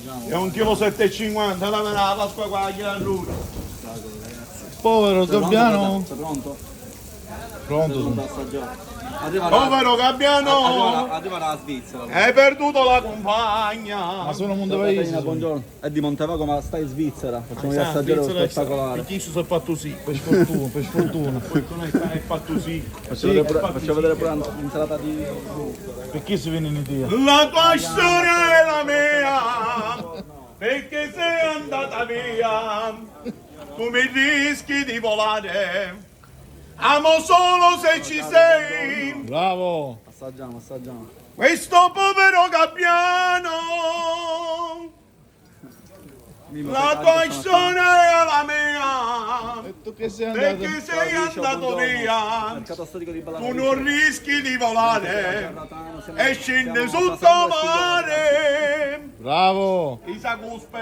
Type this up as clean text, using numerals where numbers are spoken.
È 1,750 kg, la Pasqua qua a lui. Povero Gabbiano. Sei pronto? Pronto sono. Da assaggiare. Arriva Povero Gabbiano, arriva la Svizzera. hai perduto la compagna. Ma sono Monte Caterina, Paese. buongiorno. È di Montevago, ma sta in Svizzera. Facciamo gli assaggiare lo spettacolare. Chi si è fatto sì? Per sfortuna, per sfortuna. È fatto sì. Faccio vedere pure l'insalata di... Per chi si viene in Italia? La tua storia è la mia, perché sei andata via. Tu mi rischi di volare. Amo solo se ci sei. Bravo. Assaggiamo. Questo povero Gabbiano. La tua storia è la mia, E tu che sei andato? perché sei andato via. Mercato storico di Tu Ballarino. non rischi di volare e scende sotto mare. Bravo. Isa Cuspe.